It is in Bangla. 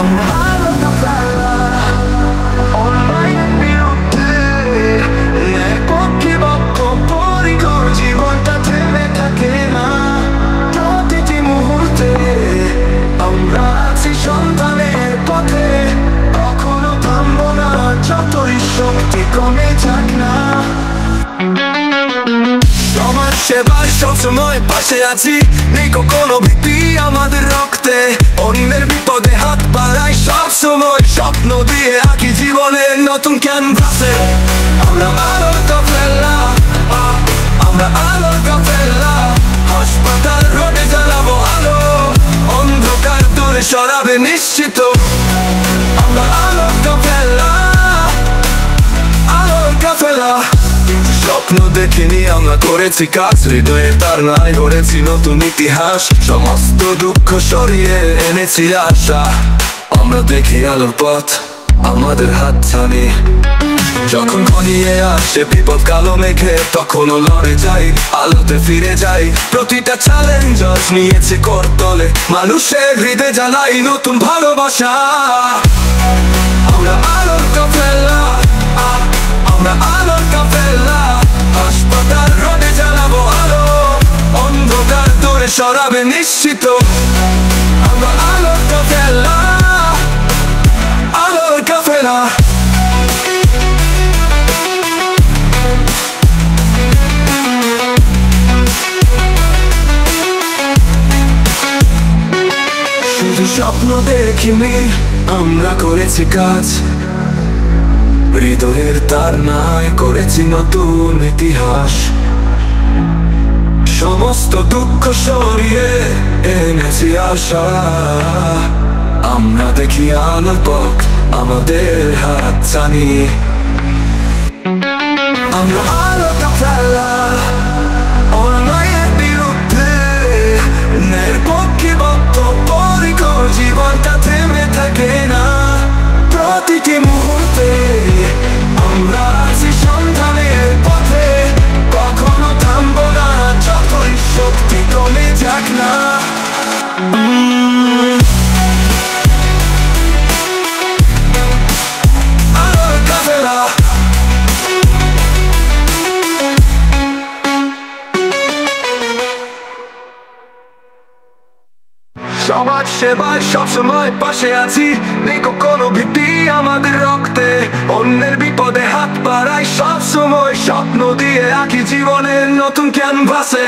আমরা আলাদা ফেলা অন্যায়ের বিরুদ্ধে ন্যায় পক্ষে বক্তব্য পরিকর জীবনটা থেমে থাকে না প্রতিটি মুহূর্তে আমরা আছি সন্তানের পথে কখনো থামবো না যতই শক্তি কমে যাক না সমাজ সেবায় সবসময় পাশে আছি নেই কোনো ভীতি আমাদের রক্তে অন্যের বিপদে হাত বাড়াই সবসময় স্বপ্ন দিয়ে আঁকি জীবনের নতুন ক্যানভাসে আমরা আলোর কাফেলা আমরা আলোর কাফেলা হাসপাতাল রোডে জ্বালাবো আলো অন্ধকার দূরে সরাবে নিশ্চিত আমরা আলোর কাফেলা আলোর কাফেলা স্বপ্ন দেখিনি আমরা করেছি কাজ হৃদয়ে তার নাই গড়েছি নতুন ইতিহাস সমস্ত দুঃখ সরিয়ে এনেছি আশা আমরা দেখি আলোর পথ আমাদের হাত ছানি যখন ঘনিয়ে আসে বিপদ কালো মেঘে তখনও লড়ে যাই আলোতে ফিরে যাই প্রতিটা চ্যালেঞ্জ নিয়েছে করতলে মানুষের হৃদয়ে জ্বালাই নতুন ভালোবাসা আমরা আলোর কাফেলা আমরা আলোর কাফেলা হাসপাতাল রোডে জ্বালাবো আলো অন্ধকার দূরে সরাবে নিশ্চিত আমরা আলোর কাফেলা আলোর কাফেলা শুধু স্বপ্ন দেখিনি আমরা করেছি কাজ হৃদয়ের তার নাই করেছি নতুন ইতিহাস সমস্ত দুঃখ সরিয়ে এনেছি আশা আমরা দেখি আলোর পথ আমাদের হাত ছানি আমরা আলোর কাফেলা অন্যায়ের বিরুদ্ধে ন্যায়ের পক্ষে বক্তব্য পরিকর জীবনটা থেমে থাকে না প্রতিটি মুহূর্তে আমরা আছি সন্তানের পথে কখনো থামবো না যতই শক্তি কমে যাক না আলোর কাফেলা সমাজ সেবায় সবসময় পাশে আছি নেই কোনো ভীতি আমাদের রক্তে অন্যের বিপদে হাত বাড়াই সবসময় স্বপ্ন দিয়ে আঁকি জীবনের নতুন ক্যানভাসে